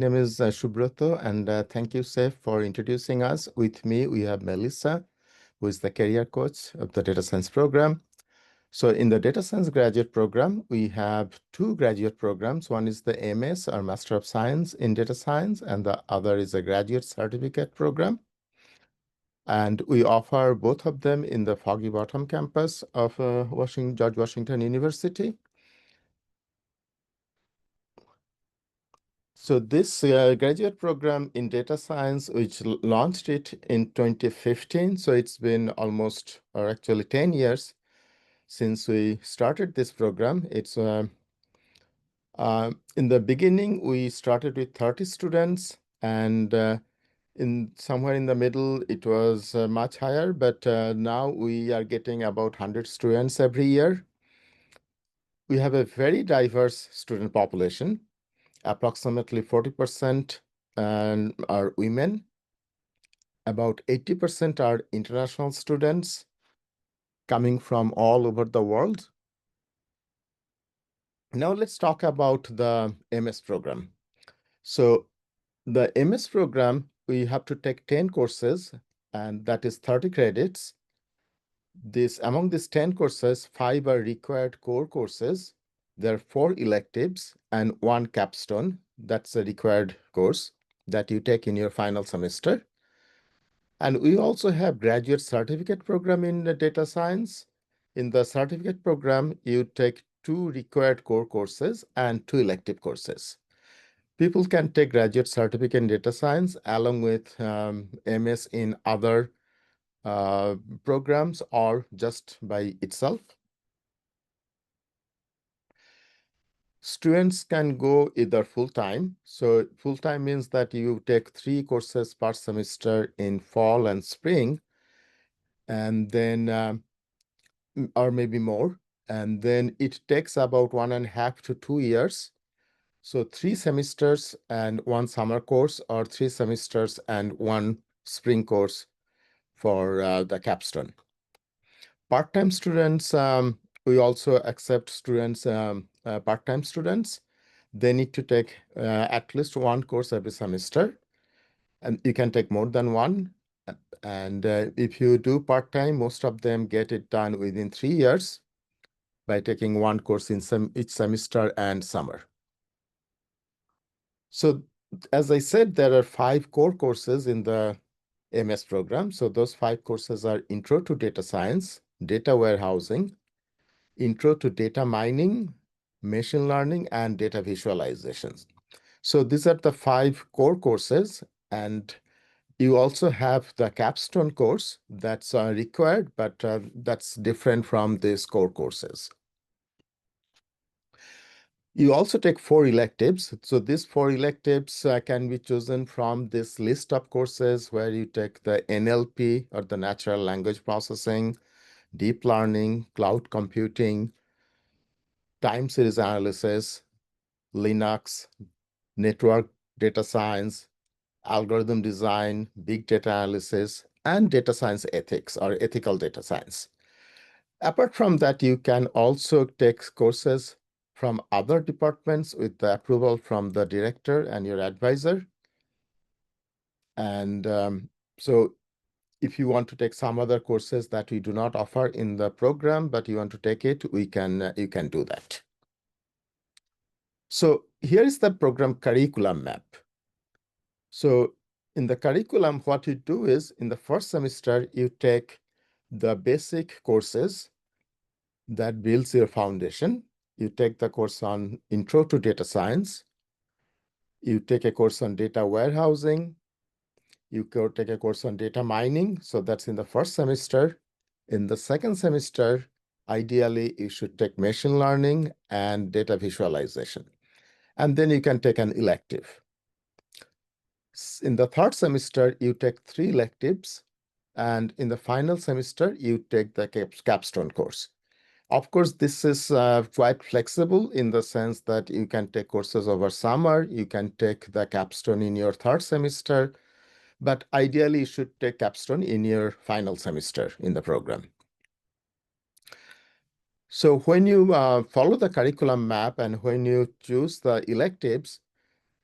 Name is Subroto, and thank you, Seth, for introducing us. With me, we have Melissa, who is the career coach of the data science program. So in the data science graduate program, we have two graduate programs. One is the MS, or Master of Science in Data Science, and the other is a graduate certificate program. And we offer both of them in the Foggy Bottom campus of George Washington University. So this graduate program in data science, which launched it in 2015, so it's been almost, or actually 10 years since we started this program. It's in the beginning, we started with 30 students, and in somewhere in the middle, it was much higher, but now we are getting about 100 students every year. We have a very diverse student population. Approximately 40% are women. About 80% are international students coming from all over the world. Now let's talk about the MS program. So the MS program, we have to take 10 courses, and that is 30 credits. Among these 10 courses, 5 are required core courses. There are 4 electives and 1 capstone. That's a required course that you take in your final semester. And we also have graduate certificate program in the data science. In the certificate program, you take 2 required core courses and 2 elective courses. People can take graduate certificate in data science along with MS in other programs or just by itself. Students can go either full-time. So full-time means that you take 3 courses per semester in fall and spring, and then or maybe more. And then it takes about 1.5 to 2 years. So 3 semesters and 1 summer course, or 3 semesters and 1 spring course for the capstone. Part-time students, we also accept students, part-time students. They need to take at least 1 course every semester, and you can take more than 1. And if you do part-time, most of them get it done within 3 years by taking 1 course in each semester and summer. So as I said, there are 5 core courses in the MS program. So those 5 courses are Intro to Data Science, Data Warehousing, Intro to Data Mining, Machine Learning, and Data Visualizations. So these are the 5 core courses, and you also have the capstone course that's required, but that's different from these core courses. You also take 4 electives. So these 4 electives can be chosen from this list of courses where you take the NLP, or the natural language processing, deep learning, cloud computing, time series analysis, Linux, network data science, algorithm design, big data analysis, and data science ethics, or ethical data science. Apart from that, you can also take courses from other departments with the approval from the director and your advisor. And so if you want to take some other courses that we do not offer in the program, but you want to take it, you can do that. So here is the program curriculum map. So in the curriculum, what you do is in the first semester, you take the basic courses that builds your foundation. You take the course on Intro to Data Science. You take a course on data warehousing. You take a course on data mining. So that's in the first semester. In the second semester, ideally, you should take machine learning and data visualization. And then you can take an elective. In the third semester, you take 3 electives. And in the final semester, you take the capstone course. Of course, this is quite flexible in the sense that you can take courses over summer, you can take the capstone in your third semester, but ideally you should take capstone in your final semester in the program. So when you follow the curriculum map and when you choose the electives,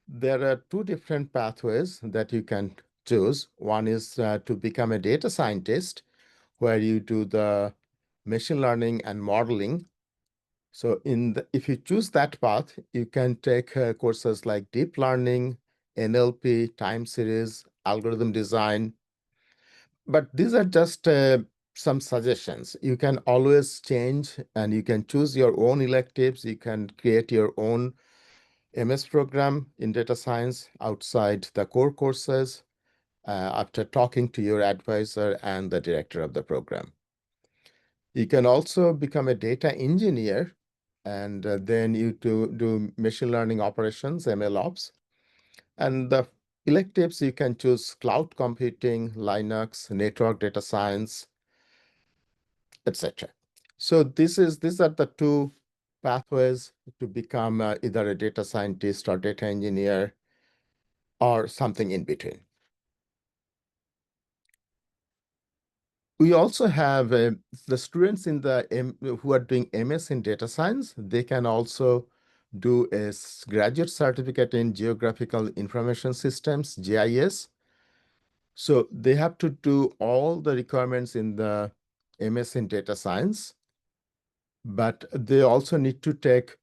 There are two different pathways that you can choose. One is to become a data scientist, where you do the machine learning and modeling. So if you choose that path, you can take courses like deep learning, NLP, time series, algorithm design. But these are just some suggestions. You can always change and you can choose your own electives. You can create your own MS program in data science outside the core courses after talking to your advisor and the director of the program. You can also become a data engineer, and then you do machine learning operations, ML ops. And the electives, you can choose cloud computing, Linux, network data science, etc. So these are the two pathways to become either a data scientist or data engineer or something in between. We also have the students in who are doing MS in data science. They can also do a graduate certificate in Geographical Information Systems, GIS. So they have to do all the requirements in the MS in data science, but they also need to take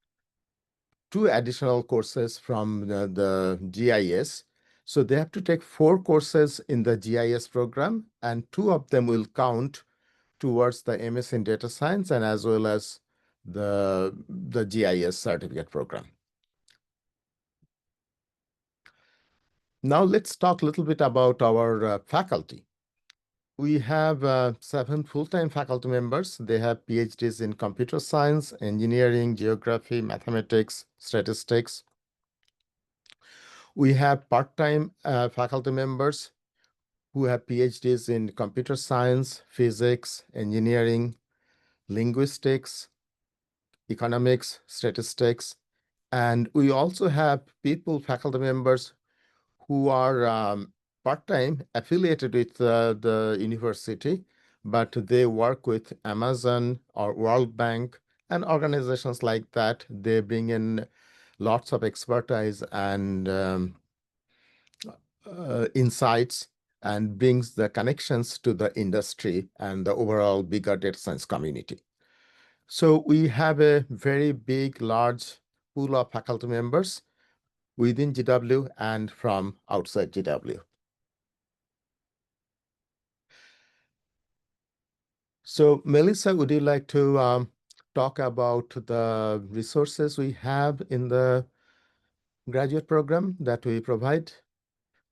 two additional courses from the GIS. So they have to take 4 courses in the GIS program, and 2 of them will count towards the MS in data science and as well as the GIS certificate program. Now let's talk a little bit about our faculty. We have 7 full-time faculty members. They have PhDs in computer science, engineering, geography, mathematics, statistics. We have part-time faculty members who have PhDs in computer science, physics, engineering, linguistics, economics, statistics. And we also have faculty members who are part-time affiliated with the university, but they work with Amazon or World Bank and organizations like that. They bring in lots of expertise and insights and brings the connections to the industry and the overall bigger data science community. So we have a very big, large pool of faculty members within GW and from outside GW. So Melissa, would you like to talk about the resources we have in the graduate program that we provide?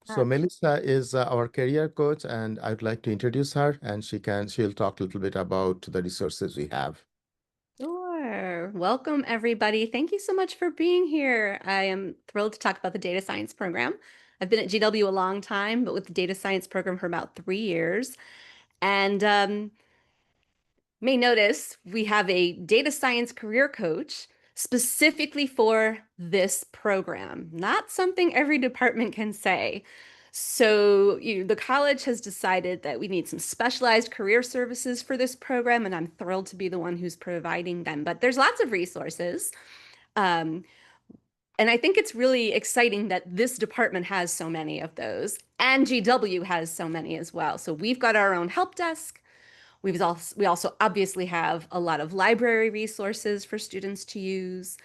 So Melissa is our career coach, and I'd like to introduce her, and she'll talk a little bit about the resources we have. Sure. Welcome, everybody. Thank you so much for being here. I am thrilled to talk about the data science program. I've been at GW a long time, but with the data science program for about 3 years. And may notice we have a data science career coach specifically for this program, not something every department can say. So the college has decided that we need some specialized career services for this program, and I'm thrilled to be the one who's providing them. But there's lots of resources. Um, and I think it's really exciting that this department has so many of those, and GW has so many as well. So we've got our own help desk. We also obviously have a lot of library resources for students to use.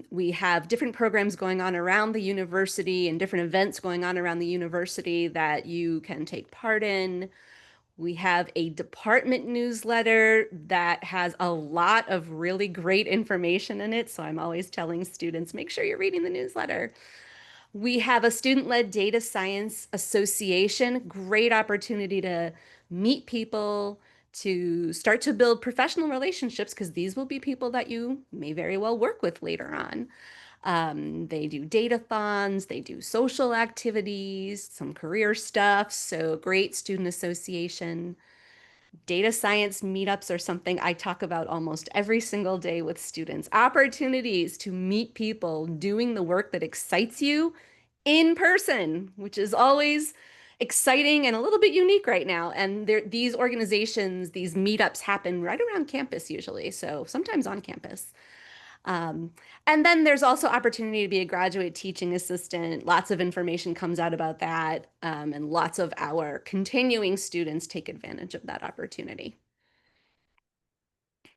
We have different programs going on around the university and different events going on around the university that you can take part in. We have a department newsletter that has a lot of really great information in it. So I'm always telling students, make sure you're reading the newsletter. We have a student-led data science association, great opportunity to meet people, to start to build professional relationships, because these will be people that you may very well work with later on. They do datathons, they do social activities, some career stuff, so great student association. Data science meetups are something I talk about almost every single day with students. Opportunities to meet people doing the work that excites you in person, which is always exciting and a little bit unique right now. And these organizations, these meetups happen right around campus usually, so sometimes on campus. Um, and then there's also opportunity to be a graduate teaching assistant. Lots of information comes out about that, and lots of our continuing students take advantage of that opportunity.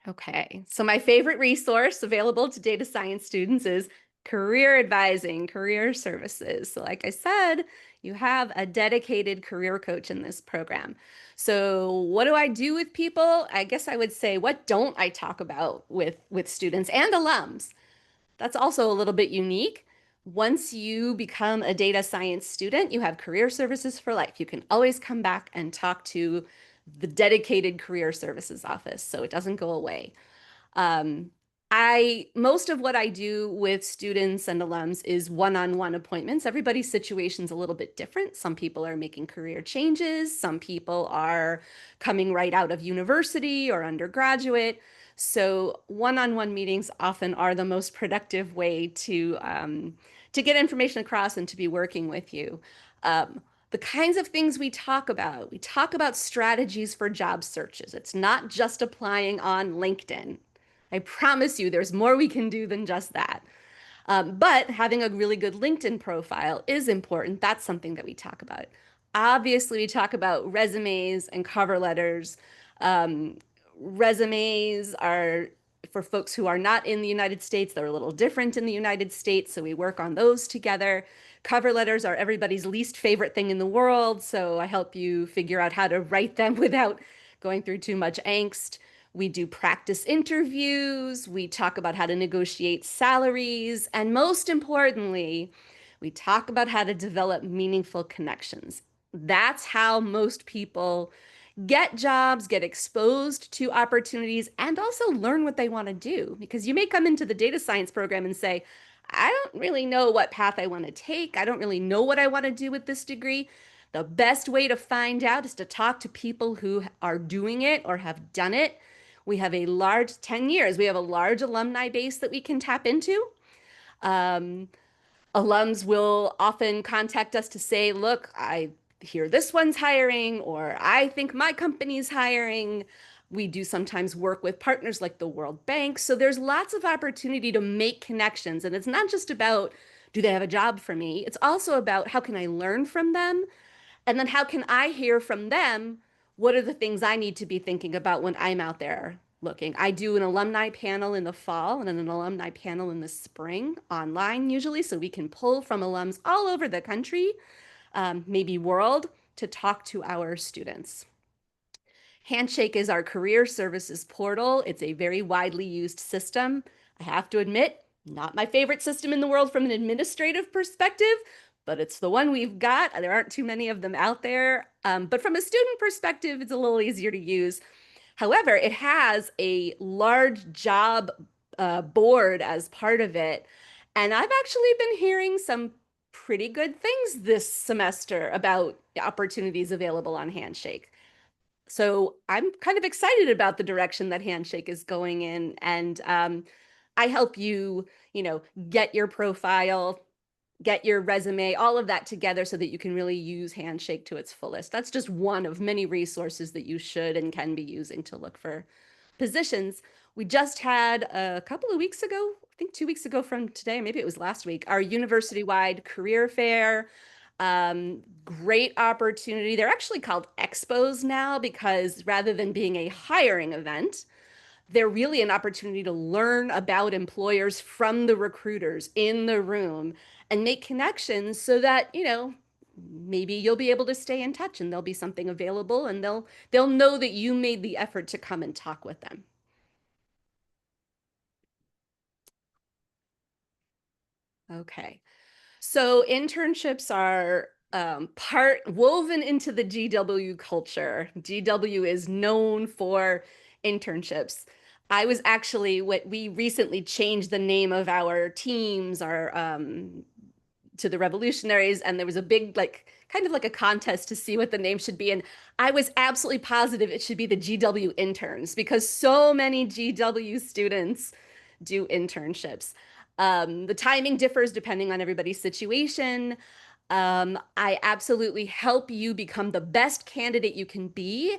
Okay, so my favorite resource available to data science students is career advising, career services. So like I said, you have a dedicated career coach in this program. So what do I do with people? I guess I would say, what don't I talk about with students and alums? That's also a little bit unique. Once you become a data science student, you have career services for life. You can always come back and talk to the dedicated career services office, so it doesn't go away. Um, most of what I do with students and alums is one-on-one appointments. Everybody's situation's a little bit different. Some people are making career changes. Some people are coming right out of university or undergraduate. So one-on-one meetings often are the most productive way to get information across and to be working with you. The kinds of things we talk about strategies for job searches. It's not just applying on LinkedIn. I promise you there's more we can do than just that. But having a really good LinkedIn profile is important. That's something that we talk about. Obviously, we talk about resumes and cover letters. Um, Resumes are for folks who are not in the United States. They're a little different in the United States, so we work on those together. Cover letters are everybody's least favorite thing in the world, so I help you figure out how to write them without going through too much angst. We do practice interviews. We talk about how to negotiate salaries. And most importantly, we talk about how to develop meaningful connections. That's how most people get jobs, get exposed to opportunities, and also learn what they want to do. Because you may come into the data science program and say, I don't really know what path I want to take. I don't really know what I want to do with this degree. The best way to find out is to talk to people who are doing it or have done it. We have a large 10 years. We have a large alumni base that we can tap into. Um, Alums will often contact us to say, look, I hear this one's hiring, or I think my company's hiring. We do sometimes work with partners like the World Bank. So there's lots of opportunity to make connections. And it's not just about, do they have a job for me? It's also about how can I learn from them? And then how can I hear from them? What are the things I need to be thinking about when I'm out there looking? I do an alumni panel in the fall and an alumni panel in the spring online usually, so we can pull from alums all over the country, maybe world, to talk to our students. Handshake is our career services portal. It's a very widely used system. I have to admit, not my favorite system in the world from an administrative perspective, but it's the one we've got. There aren't too many of them out there. But from a student perspective, it's a little easier to use. However, it has a large job board as part of it. And I've actually been hearing some pretty good things this semester about opportunities available on Handshake. So I'm kind of excited about the direction that Handshake is going in. And I help you, get your profile, get your resume, all of that together so that you can really use Handshake to its fullest. That's just one of many resources that you should and can be using to look for positions. We just had a couple of weeks ago, I think 2 weeks ago from today, maybe it was last week, our university-wide career fair. Great opportunity. They're actually called expos now because rather than being a hiring event, they're really an opportunity to learn about employers from the recruiters in the room and make connections so that, maybe you'll be able to stay in touch and there'll be something available and they'll know that you made the effort to come and talk with them. Okay. So internships are part woven into the GW culture. GW is known for internships. I was actually what we recently changed the name of our teams, our to the revolutionaries, and there was a big kind of like a contest to see what the name should be. And I was absolutely positive it should be the GW interns because so many GW students do internships. The timing differs depending on everybody's situation. I absolutely help you become the best candidate you can be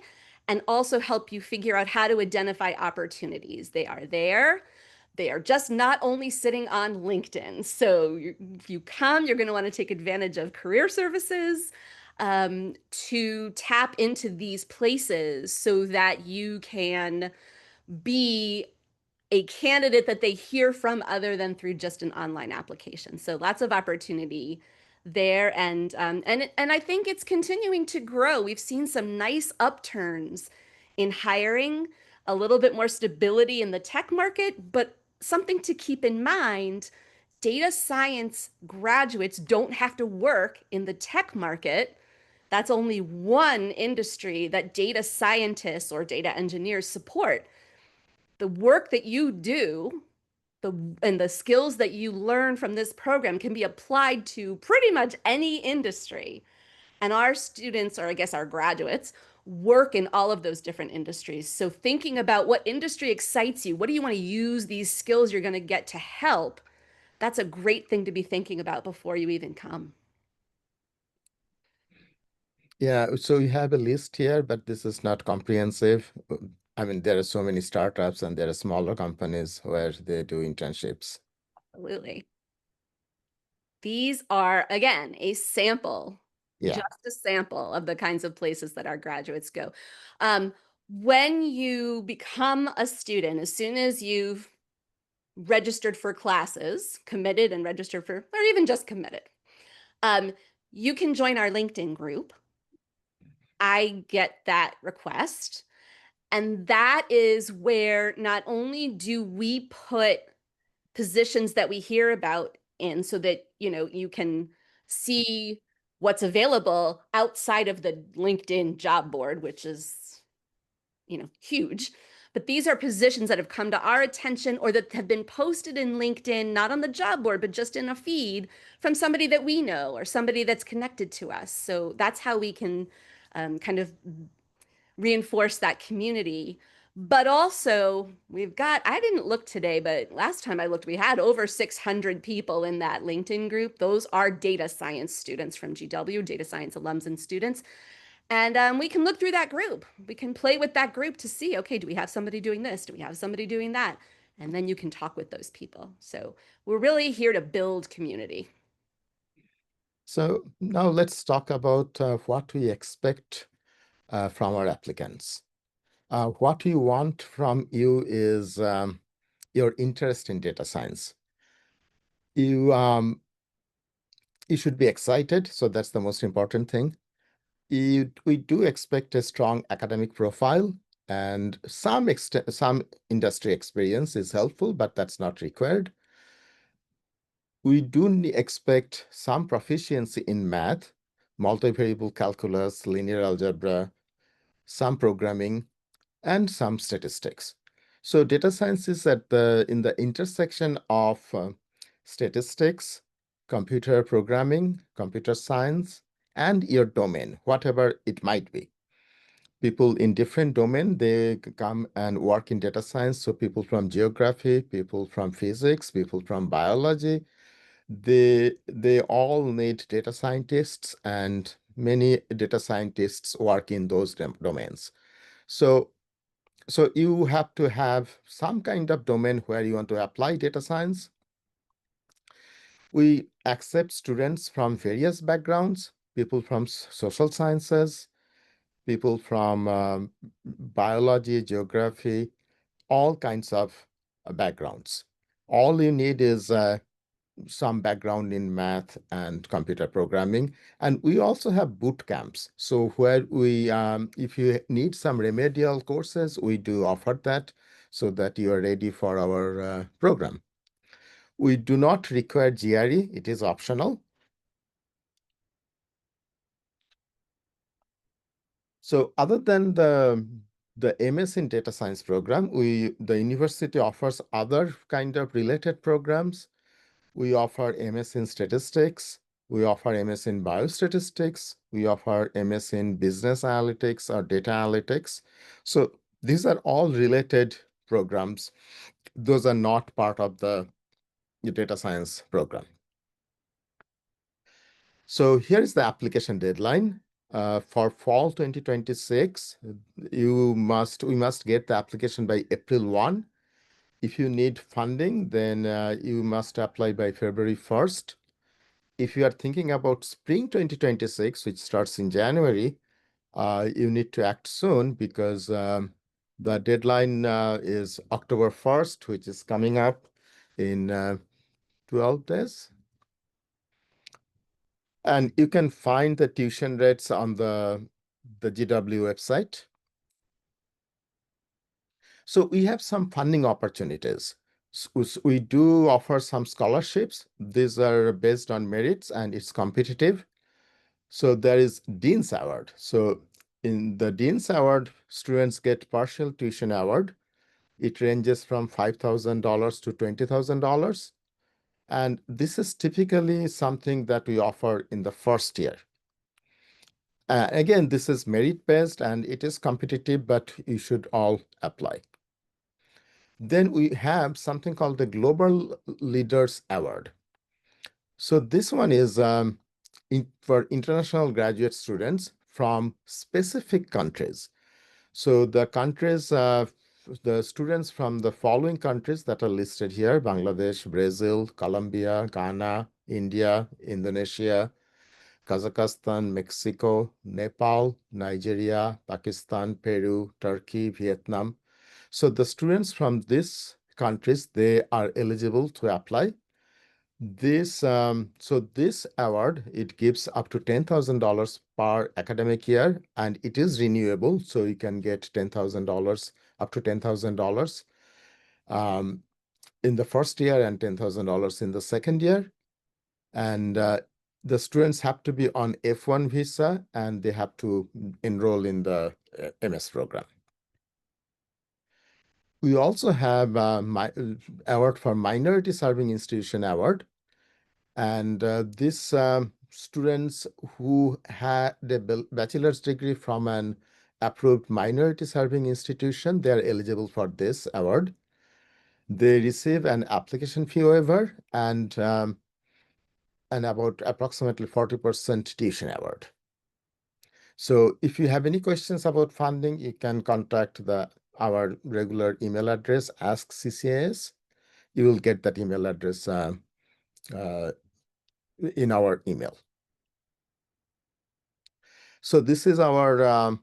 and also help you figure out how to identify opportunities. They are there. They are just not only sitting on LinkedIn. So if you come, you're going to want to take advantage of career services to tap into these places so that you can be a candidate that they hear from other than through just an online application. So lots of opportunity there, and I think it's continuing to grow. We've seen some nice upturns in hiring, a little bit more stability in the tech market, but something to keep in mind, data science graduates don't have to work in the tech market. That's only one industry that data scientists or data engineers support. The work that you do and the skills that you learn from this program can be applied to pretty much any industry. And our students, or I guess our graduates, work in all of those different industries. So thinking about what industry excites you, what do you want to use these skills you're going to get to help, that's a great thing to be thinking about before you even come. Yeah, so you have a list here, but this is not comprehensive. I mean, there are so many startups and there are smaller companies where they do internships. Absolutely. These are, again, a sample, Yeah. just a sample of the kinds of places that our graduates go. When you become a student, as soon as you've registered for classes, committed and registered for, or even just committed, you can join our LinkedIn group. I get that request. And that is where not only do we put positions that we hear about in so that, you can see what's available outside of the LinkedIn job board, which is, huge. But these are positions that have come to our attention or that have been posted in LinkedIn, not on the job board, but just in a feed from somebody that we know or somebody that's connected to us. So that's how we can kind of reinforce that community. But also, I didn't look today, but last time I looked, we had over 600 people in that LinkedIn group. Those are data science students from GW, data science alums and students. And we can look through that group. We can play with that group to see, okay, do we have somebody doing this? Do we have somebody doing that? And then you can talk with those people. So we're really here to build community. So now let's talk about what we expect from our applicants. What we want from you is your interest in data science. You should be excited, so that's the most important thing. We do expect a strong academic profile, and some industry experience is helpful, but that's not required. We do expect some proficiency in math, multivariable calculus, linear algebra, some programming, and some statistics. So data science is in the intersection of statistics, computer programming, computer science, and your domain, whatever it might be. People in different domain, they come and work in data science. So people from geography, people from physics, people from biology, they all need data scientists, and many data scientists work in those domains. So you have to have some kind of domain where you want to apply data science. We accept students from various backgrounds, people from social sciences, people from biology, geography, all kinds of backgrounds. All you need is some background in math and computer programming. And we also have boot camps. So where if you need some remedial courses, we do offer that so that you are ready for our program. We do not require GRE, it is optional. So other than the MS in data science program, the university offers other kind of related programs. We offer MS in statistics. We offer MS in biostatistics. We offer MS in business analytics or data analytics. So these are all related programs. Those are not part of the data science program. So here is the application deadline. For fall 2026, we must get the application by April 1. if you need funding, then you must apply by February 1st. If you are thinking about spring 2026, which starts in January, you need to act soon because the deadline is October 1st, which is coming up in 12 days. And you can find the tuition rates on the GW website. So we have some funding opportunities. We do offer some scholarships. These are based on merits and it's competitive. So there is Dean's Award. So in the Dean's Award, students get partial tuition award. It ranges from $5,000 to $20,000. And this is typically something that we offer in the first year. Again, this is merit-based and it is competitive, but you should all apply. Then we have something called the Global Leaders Award. So this one is for international graduate students from specific countries. So the countries, the students from the following countries that are listed here: Bangladesh, Brazil, Colombia, Ghana, India, Indonesia, Kazakhstan, Mexico, Nepal, Nigeria, Pakistan, Peru, Turkey, Vietnam. So the students from these countries, they are eligible to apply. This award, it gives up to $10,000 per academic year, and it is renewable, so you can get $10,000, up to $10,000 in the first year and $10,000 in the second year. And the students have to be on F1 visa and they have to enroll in the MS program. We also have award for Minority Serving Institution Award. And this students who had a bachelor's degree from an approved minority serving institution, they are eligible for this award. They receive an application fee waiver and about approximately 40% tuition award. So if you have any questions about funding, you can contact our regular email address, Ask CCAS. You will get that email address in our email. So this is our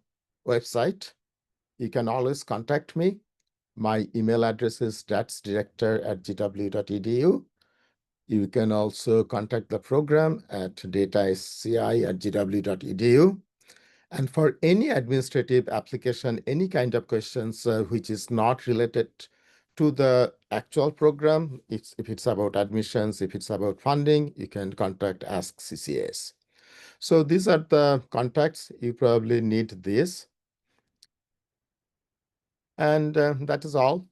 website. You can always contact me. My email address is datsdirector@gw.edu. You can also contact the program at datasci@gw.edu. And for any administrative application, any kind of questions which is not related to the actual program, if it's about admissions, if it's about funding, you can contact Ask CCAS. So these are the contacts. You probably need this. And that is all.